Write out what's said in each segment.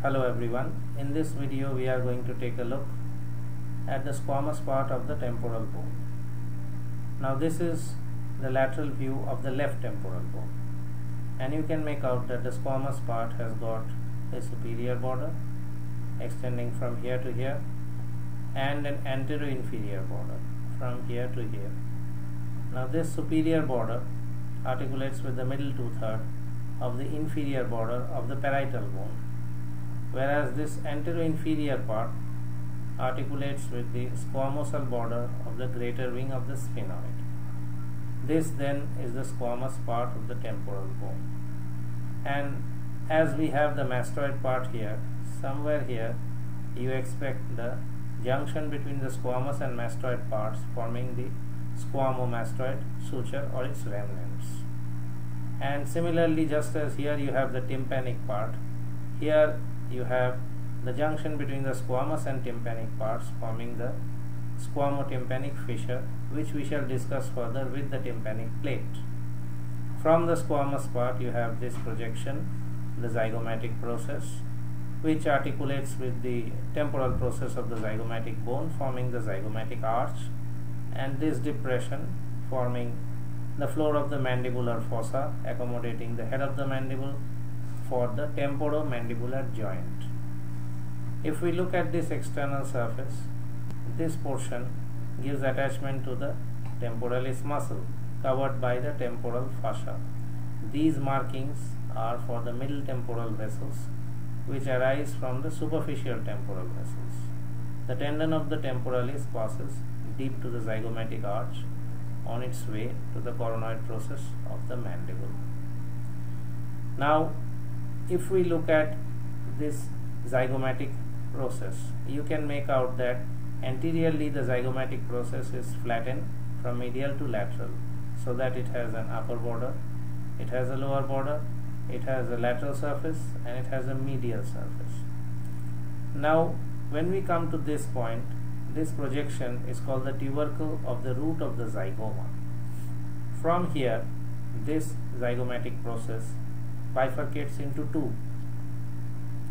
Hello everyone, in this video we are going to take a look at the squamous part of the temporal bone. Now this is the lateral view of the left temporal bone, and you can make out that the squamous part has got a superior border extending from here to here and an anterior-inferior border from here to here. Now this superior border articulates with the middle two-thirds of the inferior border of the parietal bone, whereas this anterior-inferior part articulates with the squamosal border of the greater wing of the sphenoid. This then is the squamous part of the temporal bone, and as we have the mastoid part here, somewhere here you expect the junction between the squamous and mastoid parts forming the squamomastoid suture or its remnants. And similarly, just as here you have the tympanic part, here you have the junction between the squamous and tympanic parts forming the squamotympanic fissure, which we shall discuss further with the tympanic plate. From the squamous part you have this projection, the zygomatic process, which articulates with the temporal process of the zygomatic bone forming the zygomatic arch, and this depression forming the floor of the mandibular fossa accommodating the head of the mandible for the temporomandibular joint. If we look at this external surface, this portion gives attachment to the temporalis muscle covered by the temporal fascia. These markings are for the middle temporal vessels which arise from the superficial temporal vessels. The tendon of the temporalis passes deep to the zygomatic arch on its way to the coronoid process of the mandible. Now, if we look at this zygomatic process, you can make out that anteriorly the zygomatic process is flattened from medial to lateral, so that it has an upper border, it has a lower border, it has a lateral surface, and it has a medial surface. Now, when we come to this point, this projection is called the tubercle of the root of the zygoma. From here, this zygomatic process bifurcates into two.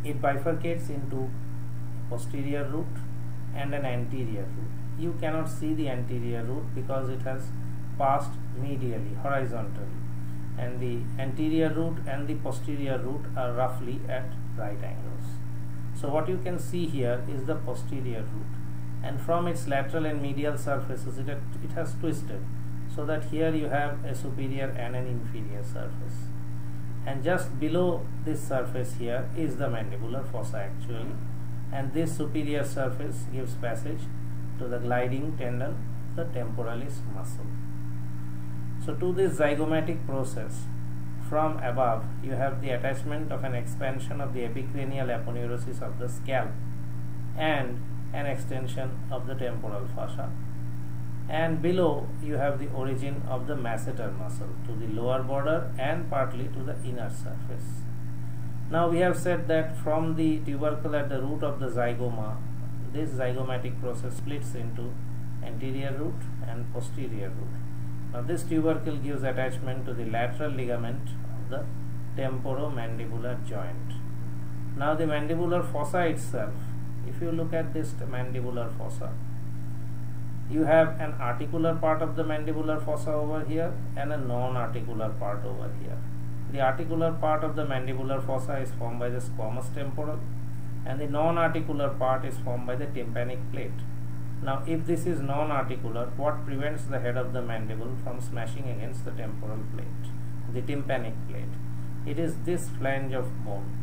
It bifurcates into posterior root and an anterior root. You cannot see the anterior root because it has passed medially, horizontally, and the anterior root and the posterior root are roughly at right angles. So what you can see here is the posterior root, and from its lateral and medial surfaces it has twisted, so that here you have a superior and an inferior surface, and just below this surface here is the mandibular fossa actually, and this superior surface gives passage to the gliding tendon, the temporalis muscle. So to this zygomatic process, from above you have the attachment of an expansion of the epicranial aponeurosis of the scalp and an extension of the temporal fascia, and below you have the origin of the masseter muscle to the lower border and partly to the inner surface. Now we have said that from the tubercle at the root of the zygoma, this zygomatic process splits into anterior root and posterior root. Now this tubercle gives attachment to the lateral ligament of the temporomandibular joint. Now the mandibular fossa itself, if you look at this mandibular fossa, you have an articular part of the mandibular fossa over here and a non-articular part over here. The articular part of the mandibular fossa is formed by the squamous temporal, and the non-articular part is formed by the tympanic plate. Now if this is non-articular, what prevents the head of the mandible from smashing against the temporal plate, the tympanic plate? It is this flange of bone.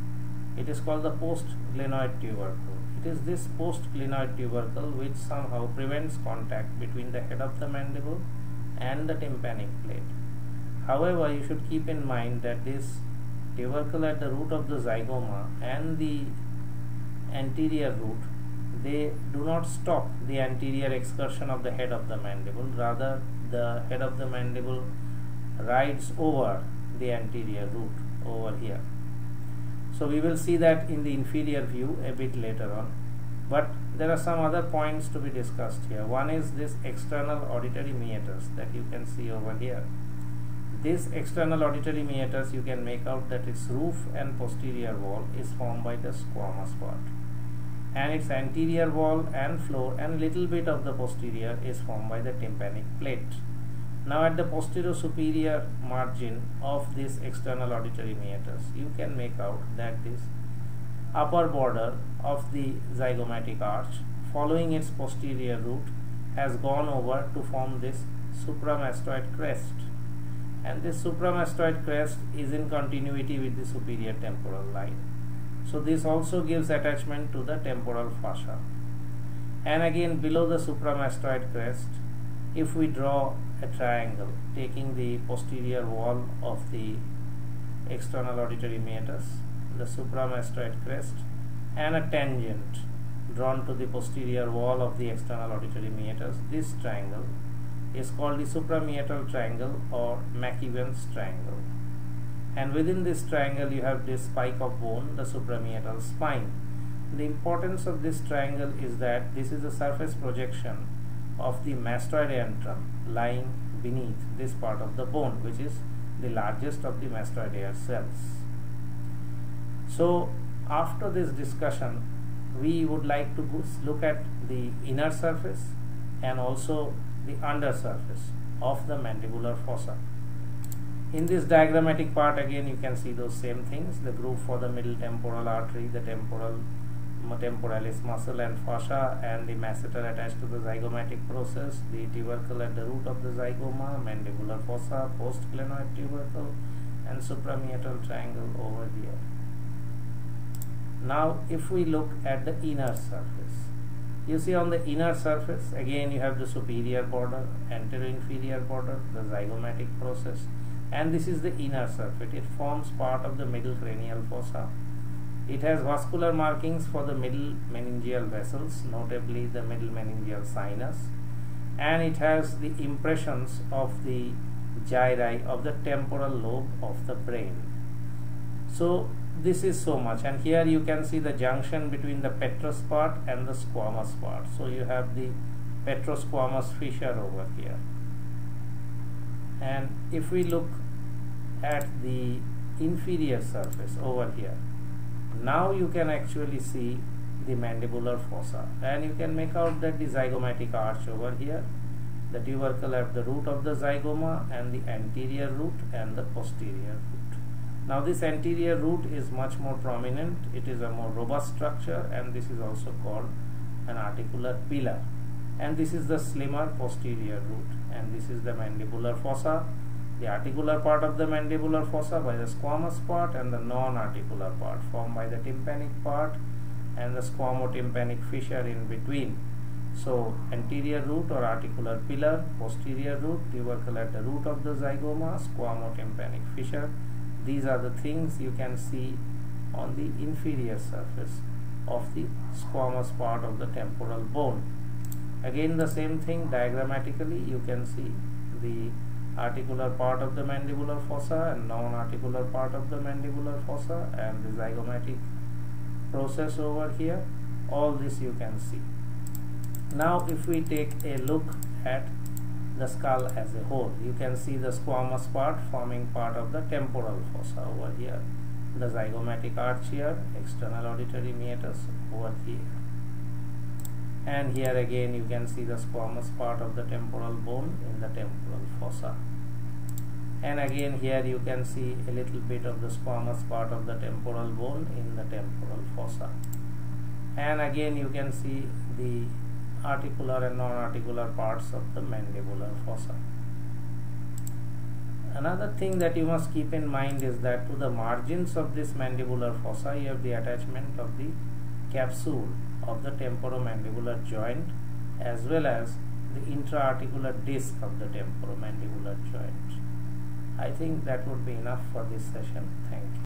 It is called the post-glenoid tubercle. It is this post-glenoid tubercle which somehow prevents contact between the head of the mandible and the tympanic plate. However, you should keep in mind that this tubercle at the root of the zygoma and the anterior root, they do not stop the anterior excursion of the head of the mandible. Rather, the head of the mandible rides over the anterior root over here. So we will see that in the inferior view a bit later on, but there are some other points to be discussed here. One is this external auditory meatus that you can see over here. this external auditory meatus, you can make out that its roof and posterior wall is formed by the squamous part, and its anterior wall and floor and little bit of the posterior is formed by the tympanic plate. Now at the posterior superior margin of this external auditory meatus, you can make out that this upper border of the zygomatic arch following its posterior root has gone over to form this supramastoid crest, and this supramastoid crest is in continuity with the superior temporal line. So this also gives attachment to the temporal fascia. And again below the supramastoid crest, if we draw a triangle taking the posterior wall of the external auditory meatus, the supramastoid crest, and a tangent drawn to the posterior wall of the external auditory meatus, this triangle is called the suprameatal triangle or McEwen's triangle. And within this triangle you have this spike of bone, the suprameatal spine. The importance of this triangle is that this is a surface projection of the mastoid antrum lying beneath this part of the bone, which is the largest of the mastoidea cells. So after this discussion, we would like to look at the inner surface and also the under surface of the mandibular fossa. In this diagrammatic part, again you can see those same things: the groove for the middle temporal artery, the temporalis muscle and fascia, and the masseter attached to the zygomatic process, the tubercle at the root of the zygoma, mandibular fossa, postglenoid tubercle, and suprameatal triangle over here. Now if we look at the inner surface, you see on the inner surface again you have the superior border, anterior-inferior border, the zygomatic process, and this is the inner surface. It forms part of the middle cranial fossa. It has vascular markings for the middle meningeal vessels, notably the middle meningeal sinus, and it has the impressions of the gyri of the temporal lobe of the brain. So this is so much, and here you can see the junction between the petrous part and the squamous part. So you have the petrosquamous fissure over here. And if we look at the inferior surface over here, now you can actually see the mandibular fossa, and you can make out that the zygomatic arch over here, the tubercle at the root of the zygoma, and the anterior root and the posterior root. Now this anterior root is much more prominent, it is a more robust structure, and this is also called an articular pillar. And this is the slimmer posterior root, and this is the mandibular fossa, the articular part of the mandibular fossa by the squamous part, and the non-articular part formed by the tympanic part and the squamotympanic fissure in between. So anterior root or articular pillar, posterior root, tubercle at the root of the zygoma, squamotympanic fissure. These are the things you can see on the inferior surface of the squamous part of the temporal bone. Again the same thing diagrammatically, you can see the articular part of the mandibular fossa and non-articular part of the mandibular fossa, and the zygomatic process over here. All this you can see. Now if we take a look at the skull as a whole, you can see the squamous part forming part of the temporal fossa over here, the zygomatic arch here, external auditory meatus over here, and here again you can see the squamous part of the temporal bone in the temporal fossa, and again here you can see a little bit of the squamous part of the temporal bone in the temporal fossa, and again you can see the articular and non-articular parts of the mandibular fossa. Another thing that you must keep in mind is that to the margins of this mandibular fossa you have the attachment of the capsule of the temporomandibular joint as well as the intra-articular disc of the temporomandibular joint. I think that would be enough for this session. Thank you.